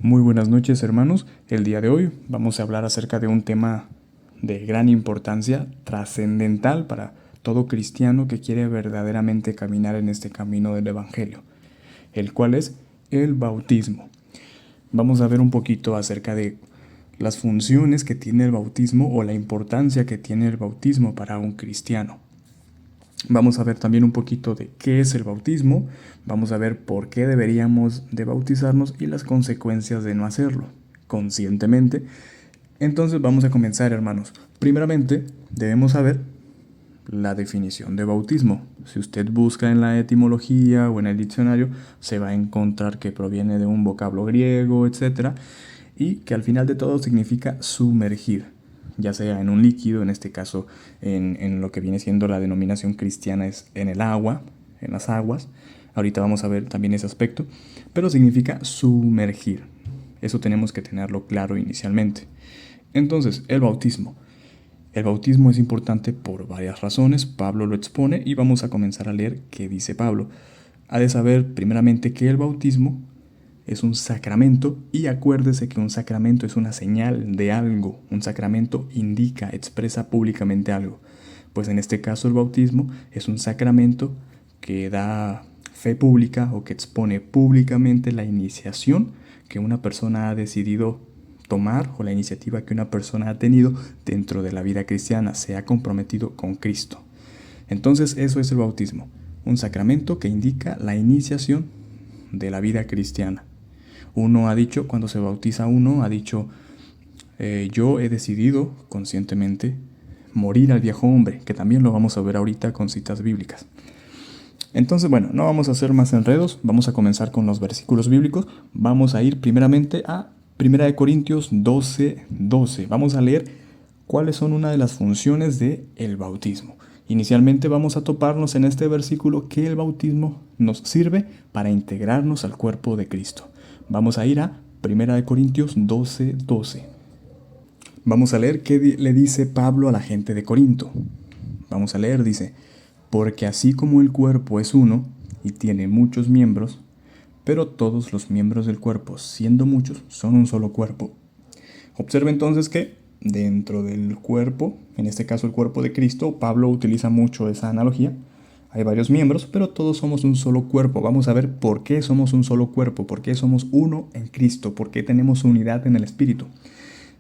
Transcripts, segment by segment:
Muy buenas noches, hermanos. El día de hoy vamos a hablar acerca de un tema de gran importancia, trascendental para todo cristiano que quiere verdaderamente caminar en este camino del Evangelio, el cual es el bautismo. Vamos a ver un poquito acerca de las funciones que tiene el bautismo o la importancia que tiene el bautismo para un cristiano. Vamos a ver también un poquito de qué es el bautismo, vamos a ver por qué deberíamos de bautizarnos y las consecuencias de no hacerlo conscientemente. Entonces vamos a comenzar, hermanos. Primeramente, debemos saber la definición de bautismo. Si usted busca en la etimología o en el diccionario, se va a encontrar que proviene de un vocablo griego, etc. Y que al final de todo significa sumergir, ya sea en un líquido, en este caso en lo que viene siendo la denominación cristiana es en el agua, en las aguas. Ahorita vamos a ver también ese aspecto, pero significa sumergir. Eso tenemos que tenerlo claro inicialmente. Entonces, el bautismo. El bautismo es importante por varias razones, Pablo lo expone y vamos a comenzar a leer qué dice Pablo. Ha de saber primeramente que el bautismo es un sacramento y acuérdese que un sacramento es una señal de algo. Un sacramento indica, expresa públicamente algo. Pues en este caso el bautismo es un sacramento que da fe pública o que expone públicamente la iniciación que una persona ha decidido tomar o la iniciativa que una persona ha tenido dentro de la vida cristiana, se ha comprometido con Cristo. Entonces eso es el bautismo, un sacramento que indica la iniciación de la vida cristiana. Uno ha dicho, cuando se bautiza uno, ha dicho, yo he decidido conscientemente morir al viejo hombre, que también lo vamos a ver ahorita con citas bíblicas. Entonces, bueno, no vamos a hacer más enredos, vamos a comenzar con los versículos bíblicos. Vamos a ir primeramente a 1 Corintios 12:12. Vamos a leer cuáles son una de las funciones del bautismo. Inicialmente vamos a toparnos en este versículo que el bautismo nos sirve para integrarnos al cuerpo de Cristo. Vamos a ir a 1 Corintios 12:12. Vamos a leer qué le dice Pablo a la gente de Corinto. Vamos a leer, dice, porque así como el cuerpo es uno y tiene muchos miembros, pero todos los miembros del cuerpo, siendo muchos, son un solo cuerpo. Observe entonces que dentro del cuerpo, en este caso el cuerpo de Cristo, Pablo utiliza mucho esa analogía. Hay varios miembros, pero todos somos un solo cuerpo. Vamos a ver por qué somos un solo cuerpo, por qué somos uno en Cristo, por qué tenemos unidad en el Espíritu.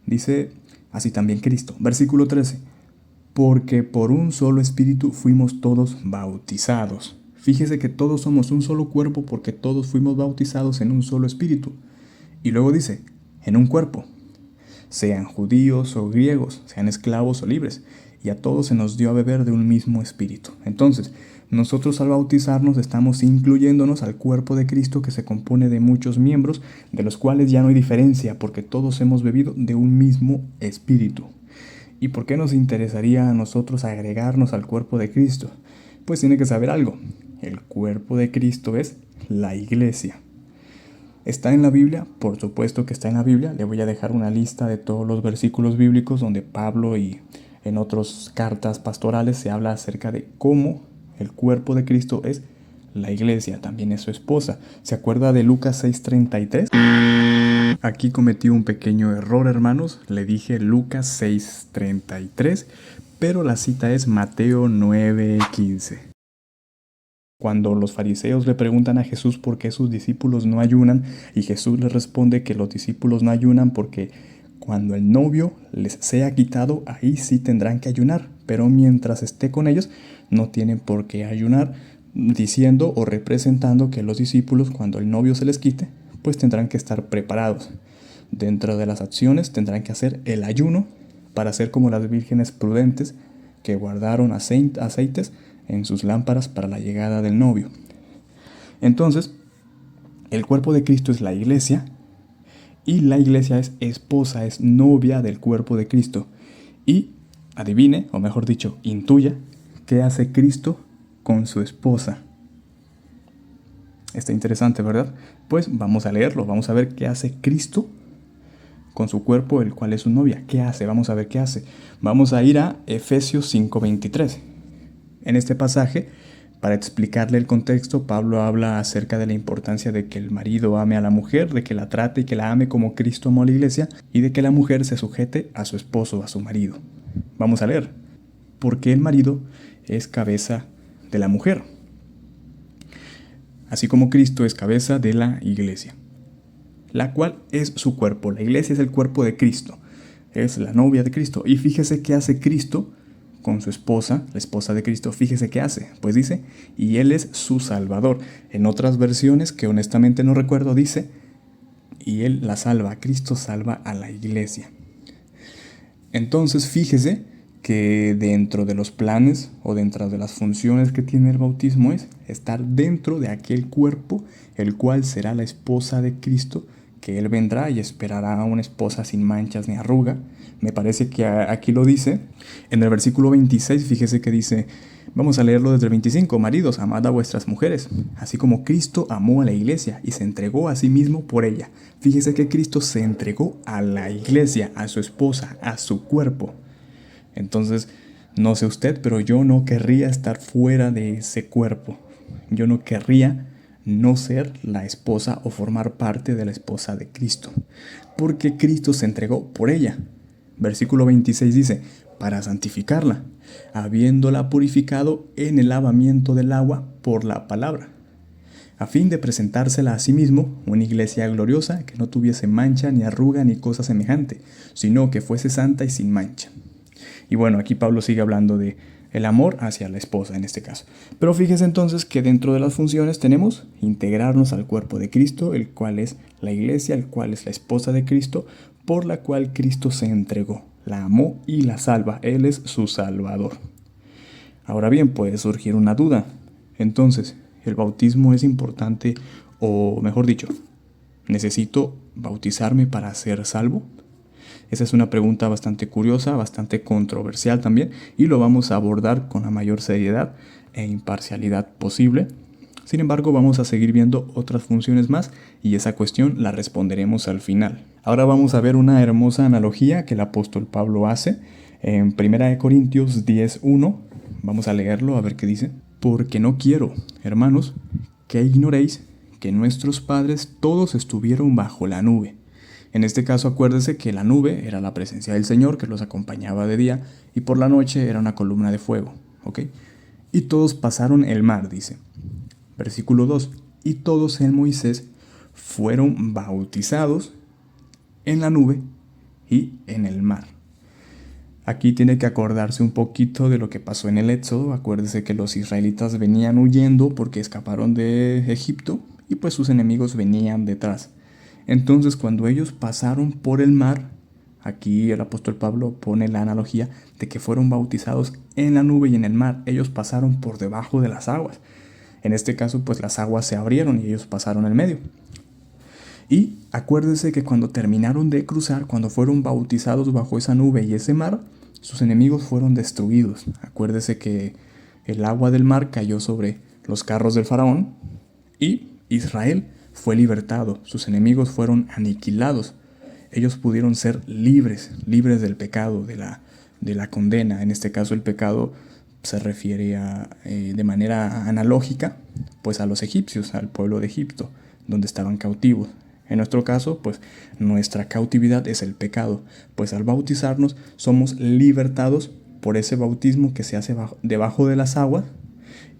Dice así también Cristo. Versículo 13. Porque por un solo Espíritu fuimos todos bautizados. Fíjese que todos somos un solo cuerpo porque todos fuimos bautizados en un solo Espíritu. Y luego dice, en un cuerpo. Sean judíos o griegos, sean esclavos o libres, y a todos se nos dio a beber de un mismo espíritu. Entonces, nosotros al bautizarnos estamos incluyéndonos al cuerpo de Cristo que se compone de muchos miembros, de los cuales ya no hay diferencia, porque todos hemos bebido de un mismo espíritu. ¿Y por qué nos interesaría a nosotros agregarnos al cuerpo de Cristo? Pues tiene que saber algo. El cuerpo de Cristo es la iglesia. ¿Está en la Biblia? Por supuesto que está en la Biblia. Le voy a dejar una lista de todos los versículos bíblicos donde Pablo y en otras cartas pastorales se habla acerca de cómo el cuerpo de Cristo es la iglesia, también es su esposa. ¿Se acuerda de Lucas 6:33? Aquí cometí un pequeño error, hermanos. Le dije Lucas 6:33, pero la cita es Mateo 9:15. Cuando los fariseos le preguntan a Jesús por qué sus discípulos no ayunan, y Jesús les responde que los discípulos no ayunan porque cuando el novio les sea quitado, ahí sí tendrán que ayunar, pero mientras esté con ellos no tienen por qué ayunar, diciendo o representando que los discípulos, cuando el novio se les quite, pues tendrán que estar preparados. Dentro de las acciones tendrán que hacer el ayuno para ser como las vírgenes prudentes que guardaron aceites en sus lámparas para la llegada del novio. Entonces, el cuerpo de Cristo es la iglesia y la iglesia es esposa, es novia del cuerpo de Cristo. Y adivine, o mejor dicho, intuya, ¿qué hace Cristo con su esposa? Está interesante, ¿verdad? Pues vamos a leerlo, vamos a ver qué hace Cristo con su cuerpo, el cual es su novia. ¿Qué hace? Vamos a ver qué hace. Vamos a ir a Efesios 5:23. En este pasaje, Para explicarle el contexto, Pablo habla acerca de la importancia de que el marido ame a la mujer, de que la trate y que la ame como Cristo amó a la iglesia, y de que la mujer se sujete a su esposo, a su marido. Vamos a leer. Porque el marido es cabeza de la mujer, así como Cristo es cabeza de la iglesia, la cual es su cuerpo. La iglesia es el cuerpo de Cristo, es la novia de Cristo. Y fíjese qué hace Cristo con su esposa, la esposa de Cristo. Fíjese qué hace, pues dice, y Él es su Salvador. En otras versiones, que honestamente no recuerdo, dice, y Él la salva. Cristo salva a la iglesia. Entonces fíjese que dentro de los planes o dentro de las funciones que tiene el bautismo es estar dentro de aquel cuerpo, el cual será la esposa de Cristo, que Él vendrá y esperará a una esposa sin manchas ni arruga. Me parece que aquí lo dice. En el versículo 26, fíjese que dice, vamos a leerlo desde el 25, maridos, amad a vuestras mujeres, así como Cristo amó a la iglesia y se entregó a sí mismo por ella. Fíjese que Cristo se entregó a la iglesia, a su esposa, a su cuerpo. Entonces, no sé usted, pero yo no querría estar fuera de ese cuerpo. Yo no querría no ser la esposa o formar parte de la esposa de Cristo, porque Cristo se entregó por ella. Versículo 26 dice, para santificarla, habiéndola purificado en el lavamiento del agua por la palabra, a fin de presentársela a sí mismo una iglesia gloriosa que no tuviese mancha ni arruga ni cosa semejante, sino que fuese santa y sin mancha. Y bueno, aquí Pablo sigue hablando de el amor hacia la esposa en este caso. Pero fíjese entonces que dentro de las funciones tenemos integrarnos al cuerpo de Cristo, el cual es la iglesia, el cual es la esposa de Cristo, por la cual Cristo se entregó, la amó y la salva. Él es su Salvador. Ahora bien, puede surgir una duda. Entonces, ¿el bautismo es importante o, mejor dicho, necesito bautizarme para ser salvo? Esa es una pregunta bastante curiosa, bastante controversial también, y lo vamos a abordar con la mayor seriedad e imparcialidad posible. Sin embargo, vamos a seguir viendo otras funciones más y esa cuestión la responderemos al final. Ahora vamos a ver una hermosa analogía que el apóstol Pablo hace en 1 Corintios 10:1. Vamos a leerlo a ver qué dice. Porque no quiero, hermanos, que ignoréis que nuestros padres todos estuvieron bajo la nube. En este caso, acuérdese que la nube era la presencia del Señor que los acompañaba de día y por la noche era una columna de fuego, ¿ok? Y todos pasaron el mar, dice. Versículo 2. Y todos en Moisés fueron bautizados en la nube y en el mar. Aquí tiene que acordarse un poquito de lo que pasó en el Éxodo. Acuérdese que los israelitas venían huyendo porque escaparon de Egipto y pues sus enemigos venían detrás. Entonces, cuando ellos pasaron por el mar, aquí el apóstol Pablo pone la analogía de que fueron bautizados en la nube y en el mar. Ellos pasaron por debajo de las aguas. En este caso, pues las aguas se abrieron y ellos pasaron en medio. Y acuérdense que cuando terminaron de cruzar, cuando fueron bautizados bajo esa nube y ese mar, sus enemigos fueron destruidos. Acuérdese que el agua del mar cayó sobre los carros del faraón y Israel fue libertado, sus enemigos fueron aniquilados. Ellos pudieron ser libres del pecado, de la condena. En este caso el pecado se refiere de manera analógica pues a los egipcios, al pueblo de Egipto, donde estaban cautivos. En nuestro caso, pues nuestra cautividad es el pecado, pues al bautizarnos somos libertados por ese bautismo que se hace debajo de las aguas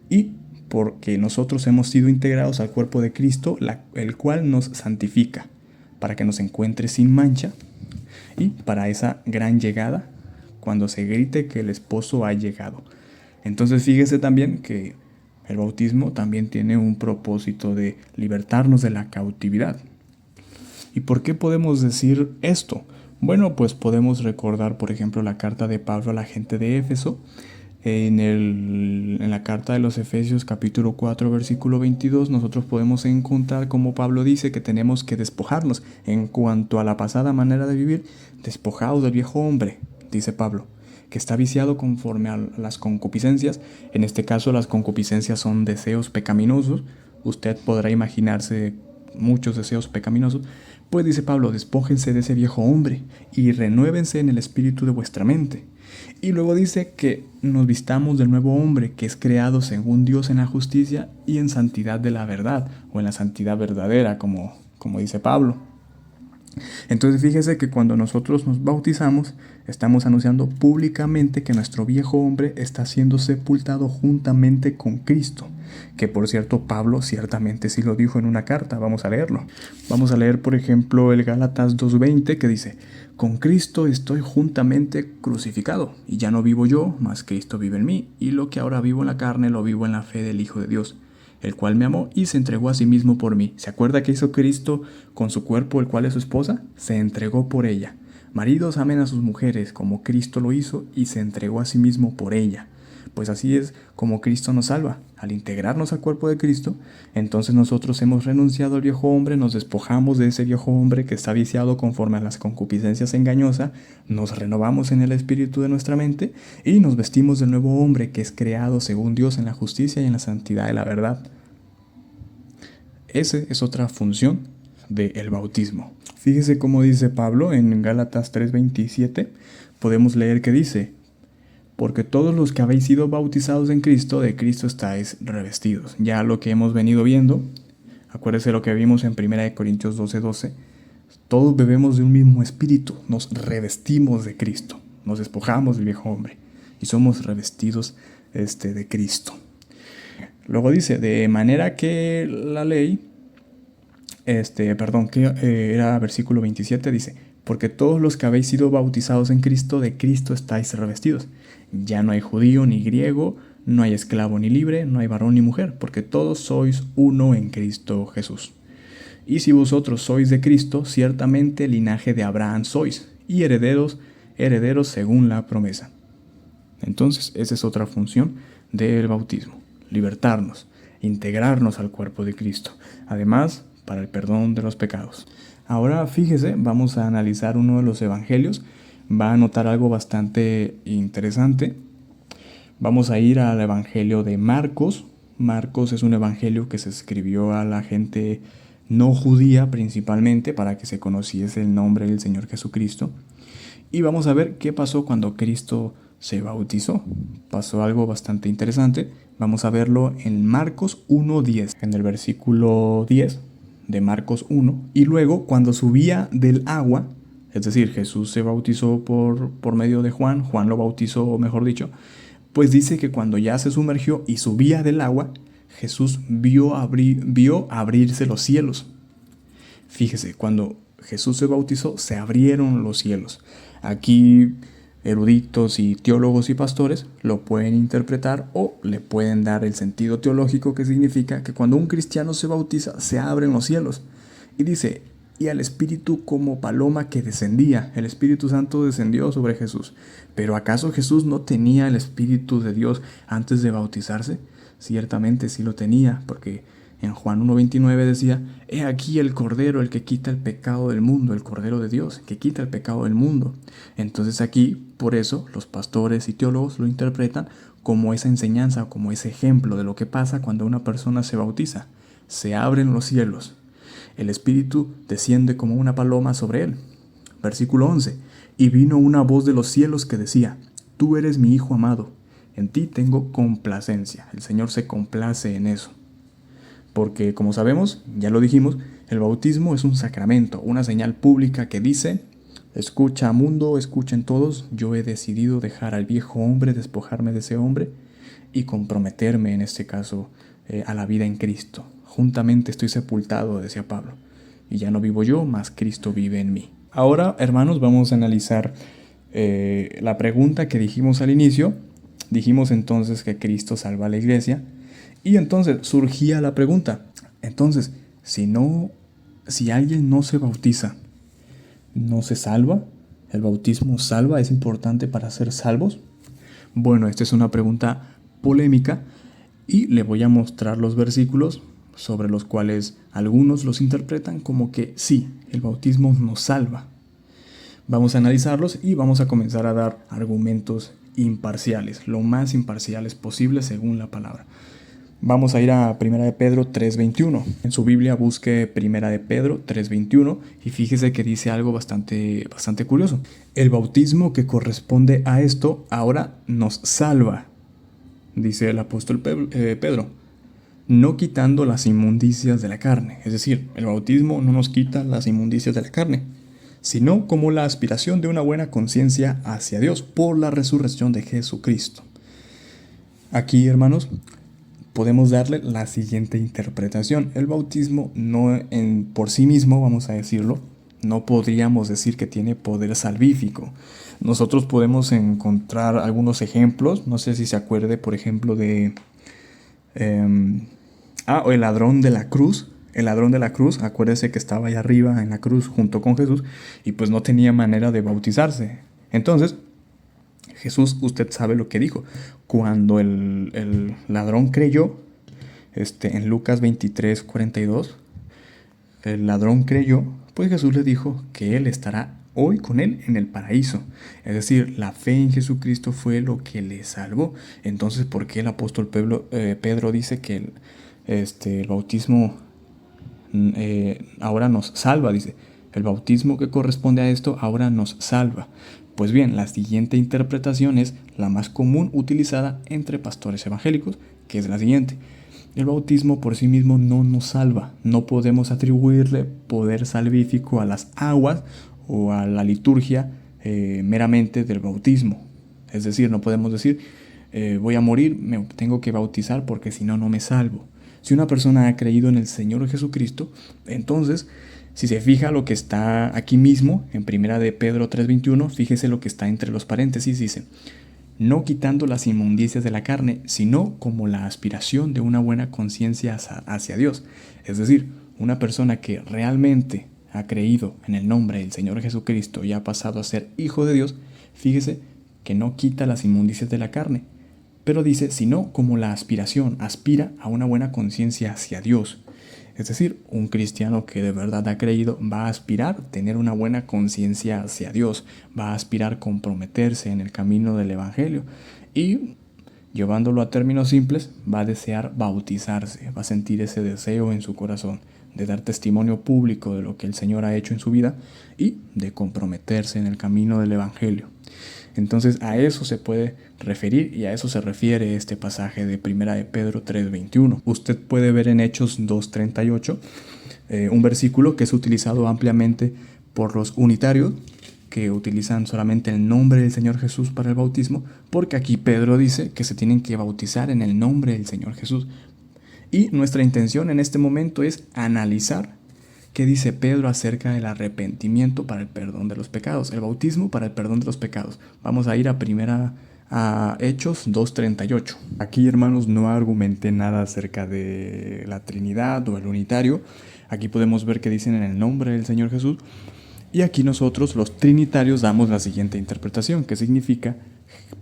y porque nosotros hemos sido integrados al cuerpo de Cristo, el cual nos santifica, para que nos encuentre sin mancha y para esa gran llegada, cuando se grite que el esposo ha llegado. Entonces fíjese también que el bautismo también tiene un propósito de libertarnos de la cautividad. ¿Y por qué podemos decir esto? Bueno, pues podemos recordar, por ejemplo, la carta de Pablo a la gente de Éfeso. En la carta de los Efesios capítulo 4 versículo 22 nosotros podemos encontrar como Pablo dice que tenemos que despojarnos en cuanto a la pasada manera de vivir, despojados del viejo hombre, dice Pablo, que está viciado conforme a las concupiscencias. En este caso las concupiscencias son deseos pecaminosos. Usted podrá imaginarse muchos deseos pecaminosos, Pues dice Pablo, despójense de ese viejo hombre y renuévense en el espíritu de vuestra mente. Y luego dice que nos vistamos del nuevo hombre que es creado según Dios en la justicia y en santidad de la verdad, o en la santidad verdadera, como dice Pablo. Entonces fíjese que cuando nosotros nos bautizamos, estamos anunciando públicamente que nuestro viejo hombre está siendo sepultado juntamente con Cristo. Que por cierto, Pablo ciertamente sí lo dijo en una carta. Vamos a leerlo. Vamos a leer, por ejemplo, el Gálatas 2:20, que dice: con Cristo estoy juntamente crucificado, y ya no vivo yo, mas Cristo vive en mí, y lo que ahora vivo en la carne lo vivo en la fe del Hijo de Dios, el cual me amó y se entregó a sí mismo por mí. ¿Se acuerda que hizo Cristo con su cuerpo, el cual es su esposa? Se entregó por ella. Maridos, amen a sus mujeres como Cristo lo hizo y se entregó a sí mismo por ella. Pues así es como Cristo nos salva. Al integrarnos al cuerpo de Cristo, entonces nosotros hemos renunciado al viejo hombre, nos despojamos de ese viejo hombre que está viciado conforme a las concupiscencias engañosas, nos renovamos en el espíritu de nuestra mente y nos vestimos del nuevo hombre que es creado según Dios en la justicia y en la santidad de la verdad. Esa es otra función del bautismo. Fíjese cómo dice Pablo en Gálatas 3:27. Podemos leer que dice: porque todos los que habéis sido bautizados en Cristo, de Cristo estáis revestidos. Ya lo que hemos venido viendo, acuérdese lo que vimos en 1 Corintios 12:12, todos bebemos de un mismo espíritu, nos revestimos de Cristo, nos despojamos del viejo hombre y somos revestidos de Cristo. Luego dice, de manera que la ley, era versículo 27, dice: porque todos los que habéis sido bautizados en Cristo, de Cristo estáis revestidos. Ya no hay judío ni griego, no hay esclavo ni libre, no hay varón ni mujer, porque todos sois uno en Cristo Jesús. Y si vosotros sois de Cristo, ciertamente linaje de Abraham sois, y herederos según la promesa. Entonces, esa es otra función del bautismo: libertarnos, integrarnos al cuerpo de Cristo. Además, para el perdón de los pecados. Ahora fíjese, vamos a analizar uno de los evangelios. Va a notar algo bastante interesante. Vamos a ir al evangelio de Marcos. Marcos es un evangelio que se escribió a la gente no judía principalmente, para que se conociese el nombre del Señor Jesucristo. Y vamos a ver qué pasó cuando Cristo se bautizó. Pasó algo bastante interesante. Vamos a verlo en Marcos 1:10, en el versículo 10 de Marcos 1. Y luego, cuando subía del agua, es decir, Jesús se bautizó por medio de Juan lo bautizó, mejor dicho, pues dice que cuando ya se sumergió y subía del agua, Jesús vio abrirse los cielos. Fíjese, cuando Jesús se bautizó, se abrieron los cielos. Aquí eruditos y teólogos y pastores lo pueden interpretar o le pueden dar el sentido teológico, que significa que cuando un cristiano se bautiza, se abren los cielos. Y dice: y al Espíritu como paloma que descendía. El Espíritu Santo descendió sobre Jesús. ¿Pero acaso Jesús no tenía el Espíritu de Dios antes de bautizarse? Ciertamente sí lo tenía, porque en Juan 1:29 decía: he aquí el Cordero, el que quita el pecado del mundo, el Cordero de Dios, que quita el pecado del mundo. Entonces aquí, por eso, los pastores y teólogos lo interpretan como esa enseñanza, como ese ejemplo de lo que pasa cuando una persona se bautiza. Se abren los cielos. El Espíritu desciende como una paloma sobre él. Versículo 11. Y vino una voz de los cielos que decía: tú eres mi Hijo amado, en ti tengo complacencia. El Señor se complace en eso. Porque, como sabemos, ya lo dijimos, el bautismo es un sacramento, una señal pública que dice: escucha mundo, escuchen todos, yo he decidido dejar al viejo hombre, despojarme de ese hombre y comprometerme, en este caso, a la vida en Cristo. Juntamente estoy sepultado, decía Pablo, y ya no vivo yo, mas Cristo vive en mí. Ahora, hermanos, vamos a analizar la pregunta que dijimos al inicio. Dijimos entonces que Cristo salva a la iglesia, y entonces surgía la pregunta: entonces, si alguien no se bautiza, ¿no se salva? ¿El bautismo salva? ¿Es importante para ser salvos? Bueno, esta es una pregunta polémica, y le voy a mostrar los versículos sobre los cuales algunos los interpretan como que sí, el bautismo nos salva. Vamos a analizarlos y vamos a comenzar a dar argumentos imparciales, lo más imparciales posible según la palabra. Vamos a ir a 1 de Pedro 3:21. En su Biblia busque 1 de Pedro 3:21 y fíjese que dice algo bastante curioso. El bautismo que corresponde a esto ahora nos salva, dice el apóstol Pedro, no quitando las inmundicias de la carne. Es decir, el bautismo no nos quita las inmundicias de la carne, sino como la aspiración de una buena conciencia hacia Dios por la resurrección de Jesucristo. Aquí, hermanos, podemos darle la siguiente interpretación. El bautismo no por sí mismo, vamos a decirlo, no podríamos decir que tiene poder salvífico. Nosotros podemos encontrar algunos ejemplos. No sé si se acuerde, por ejemplo, de el ladrón de la cruz. El ladrón de la cruz, acuérdese que estaba ahí arriba en la cruz junto con Jesús y pues no tenía manera de bautizarse. Entonces, Jesús, usted sabe lo que dijo. Cuando el ladrón creyó, en Lucas 23:42, el ladrón creyó, pues Jesús le dijo que él estará hoy con él en el paraíso. Es decir, la fe en Jesucristo fue lo que le salvó. Entonces, ¿por qué el apóstol Pedro dice que el bautismo ahora nos salva? Dice, el bautismo que corresponde a esto ahora nos salva. Pues bien, la siguiente interpretación es la más común utilizada entre pastores evangélicos, que es la siguiente. El bautismo por sí mismo no nos salva. No podemos atribuirle poder salvífico a las aguas o a la liturgia meramente del bautismo. Es decir, no podemos decir, voy a morir, me tengo que bautizar porque si no, no me salvo. Si una persona ha creído en el Señor Jesucristo, entonces, si se fija lo que está aquí mismo, en 1 de Pedro 3:21, fíjese lo que está entre los paréntesis, dice, no quitando las inmundicias de la carne, sino como la aspiración de una buena conciencia hacia Dios. Es decir, una persona que realmente ha creído en el nombre del Señor Jesucristo y ha pasado a ser hijo de Dios, fíjese que no quita las inmundicias de la carne, pero dice, sino como la aspiración, aspira a una buena conciencia hacia Dios. Es decir, un cristiano que de verdad ha creído va a aspirar a tener una buena conciencia hacia Dios, va a aspirar a comprometerse en el camino del Evangelio y, llevándolo a términos simples, va a desear bautizarse, va a sentir ese deseo en su corazón de dar testimonio público de lo que el Señor ha hecho en su vida y de comprometerse en el camino del Evangelio. Entonces a eso se puede referir y a eso se refiere este pasaje de 1 de Pedro 3:21. Usted puede ver en Hechos 2:38 un versículo que es utilizado ampliamente por los unitarios, que utilizan solamente el nombre del Señor Jesús para el bautismo, porque aquí Pedro dice que se tienen que bautizar en el nombre del Señor Jesús. Y nuestra intención en este momento es analizar qué dice Pedro acerca del arrepentimiento para el perdón de los pecados, el bautismo para el perdón de los pecados. Vamos a ir a Hechos 2:38. Aquí, hermanos, no argumenté nada acerca de la Trinidad o el unitario. Aquí podemos ver que dicen en el nombre del Señor Jesús. Y aquí nosotros, los trinitarios, damos la siguiente interpretación, que significa,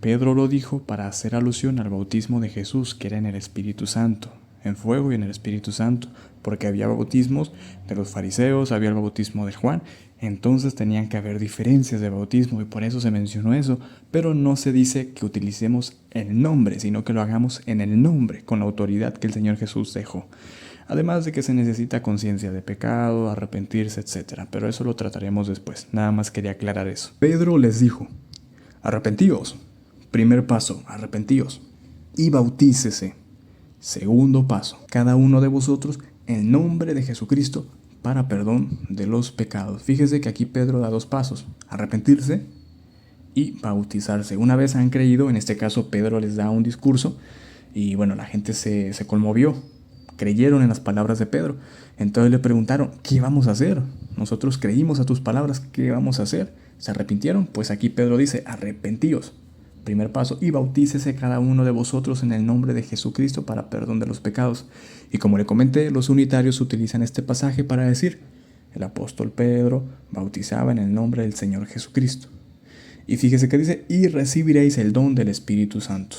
Pedro lo dijo para hacer alusión al bautismo de Jesús, que era en el Espíritu Santo, en fuego y en el Espíritu Santo, porque había bautismos de los fariseos, había el bautismo de Juan, entonces tenían que haber diferencias de bautismo y por eso se mencionó eso, pero no se dice que utilicemos el nombre, sino que lo hagamos en el nombre, con la autoridad que el Señor Jesús dejó. Además de que se necesita conciencia de pecado, arrepentirse, etc. Pero eso lo trataremos después, nada más quería aclarar eso. Pedro les dijo, arrepentíos, primer paso, arrepentíos, y bautícese. Segundo paso, cada uno de vosotros en nombre de Jesucristo para perdón de los pecados. Fíjese que aquí Pedro da dos pasos, arrepentirse y bautizarse. Una vez han creído, en este caso Pedro les da un discurso y bueno, la gente se conmovió, creyeron en las palabras de Pedro. Entonces le preguntaron, ¿qué vamos a hacer? Nosotros creímos a tus palabras, ¿qué vamos a hacer? ¿Se arrepintieron? Pues aquí Pedro dice, arrepentíos. Primer paso, y bautícese cada uno de vosotros en el nombre de Jesucristo para perdón de los pecados. Y como le comenté, los unitarios utilizan este pasaje para decir, el apóstol Pedro bautizaba en el nombre del Señor Jesucristo. Y fíjese que dice, y recibiréis el don del Espíritu Santo.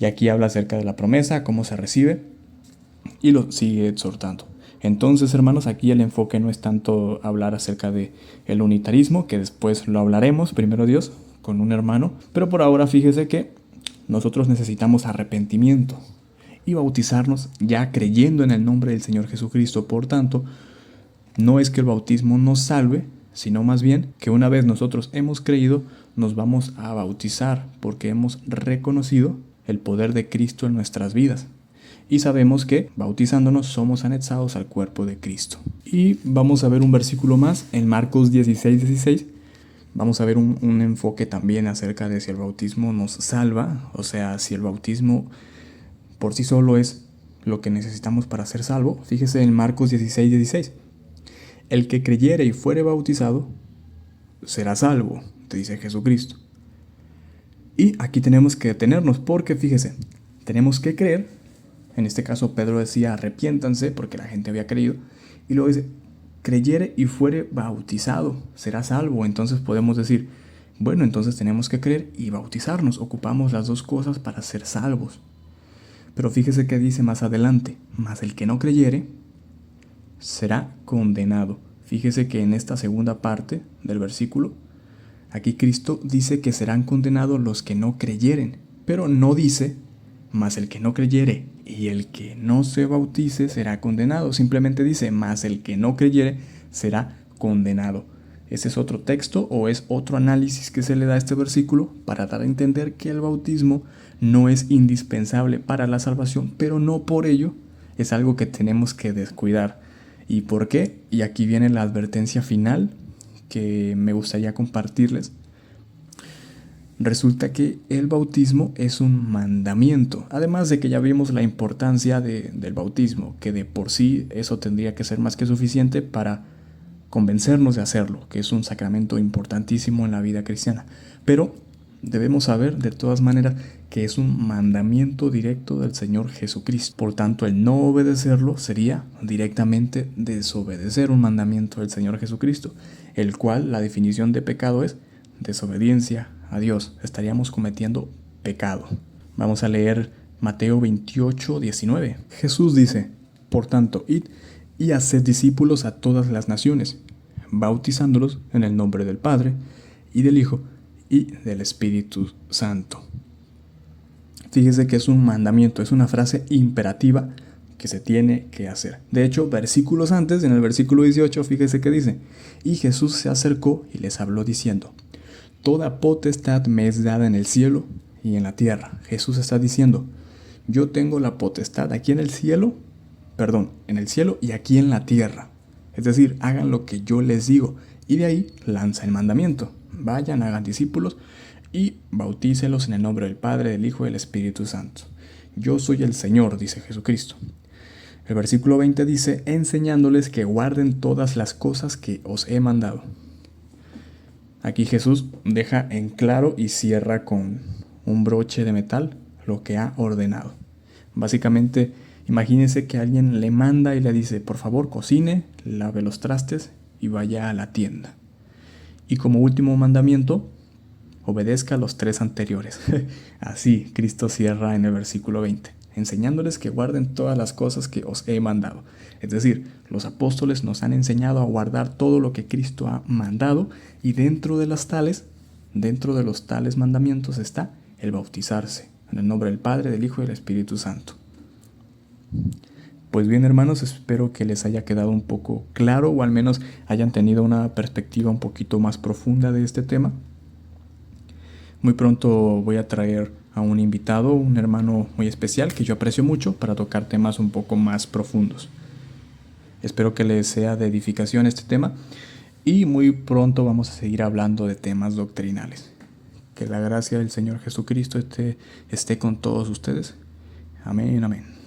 Y aquí habla acerca de la promesa, cómo se recibe, y lo sigue exhortando. Entonces, hermanos, aquí el enfoque no es tanto hablar acerca de el unitarismo, que después lo hablaremos, primero Dios, con un hermano, pero por ahora fíjese que nosotros necesitamos arrepentimiento. y bautizarnos ya creyendo en el nombre del Señor Jesucristo. Por tanto, no es que el bautismo nos salve, sino más bien que una vez nosotros hemos creído, nos vamos a bautizar porque hemos reconocido el poder de Cristo en nuestras vidas. Y sabemos que bautizándonos somos anexados al cuerpo de Cristo. Y vamos a ver un versículo más en Marcos 16:16. Vamos a ver un enfoque también acerca de si el bautismo nos salva, o sea, si el bautismo por sí solo es lo que necesitamos para ser salvo. Fíjese en Marcos 16:16. El que creyere y fuere bautizado será salvo, te dice Jesucristo. Y aquí tenemos que detenernos porque fíjese, tenemos que creer. En este caso Pedro decía arrepiéntanse porque la gente había creído. Y luego dice, creyere y fuere bautizado, será salvo. Entonces podemos decir, bueno, entonces tenemos que creer y bautizarnos. Ocupamos las dos cosas para ser salvos. Pero fíjese que dice más adelante, mas el que no creyere será condenado. Fíjese que en esta segunda parte del versículo, aquí Cristo dice que serán condenados los que no creyeren, pero no dice, mas el que no creyere y el que no se bautice será condenado. Simplemente dice, mas el que no creyere será condenado. ¿Ese es otro texto o es otro análisis que se le da a este versículo para dar a entender que el bautismo no es indispensable para la salvación, pero no por ello es algo que tenemos que descuidar? ¿Y por qué? Y aquí viene la advertencia final que me gustaría compartirles. Resulta que el bautismo es un mandamiento, además de que ya vimos la importancia del bautismo, que de por sí eso tendría que ser más que suficiente para convencernos de hacerlo, que es un sacramento importantísimo en la vida cristiana. Pero debemos saber de todas maneras que es un mandamiento directo del Señor Jesucristo. Por tanto, el no obedecerlo sería directamente desobedecer un mandamiento del Señor Jesucristo, el cual la definición de pecado es desobediencia a Dios. Estaríamos cometiendo pecado. Vamos a leer Mateo 28:19. Jesús dice, por tanto, id y haced discípulos a todas las naciones, bautizándolos en el nombre del Padre, y del Hijo, y del Espíritu Santo. Fíjese que es un mandamiento, es una frase imperativa que se tiene que hacer. De hecho, versículos antes, en el versículo 18, fíjese que dice, y Jesús se acercó y les habló diciendo, toda potestad me es dada en el cielo y en la tierra. Jesús está diciendo, yo tengo la potestad aquí en el cielo y aquí en la tierra. Es decir, hagan lo que yo les digo. Y de ahí lanza el mandamiento. Vayan, hagan discípulos y bautícelos en el nombre del Padre, del Hijo y del Espíritu Santo. Yo soy el Señor, dice Jesucristo. El versículo 20 dice, enseñándoles que guarden todas las cosas que os he mandado. Aquí Jesús deja en claro y cierra con un broche de metal lo que ha ordenado. Básicamente, imagínense que alguien le manda y le dice, por favor, cocine, lave los trastes y vaya a la tienda. Y como último mandamiento, obedezca los 3 anteriores. Así Cristo cierra en el versículo 20, enseñándoles que guarden todas las cosas que os he mandado. Es decir, los apóstoles nos han enseñado a guardar todo lo que Cristo ha mandado, y dentro de los tales mandamientos está el bautizarse en el nombre del Padre, del Hijo y del Espíritu Santo. Pues bien, hermanos, espero que les haya quedado un poco claro, o al menos hayan tenido una perspectiva un poquito más profunda de este tema. Muy pronto voy a traer a un invitado, un hermano muy especial que yo aprecio mucho, para tocar temas un poco más profundos. Espero que les sea de edificación este tema, y muy pronto vamos a seguir hablando de temas doctrinales. Que la gracia del Señor Jesucristo esté con todos ustedes. Amén, amén.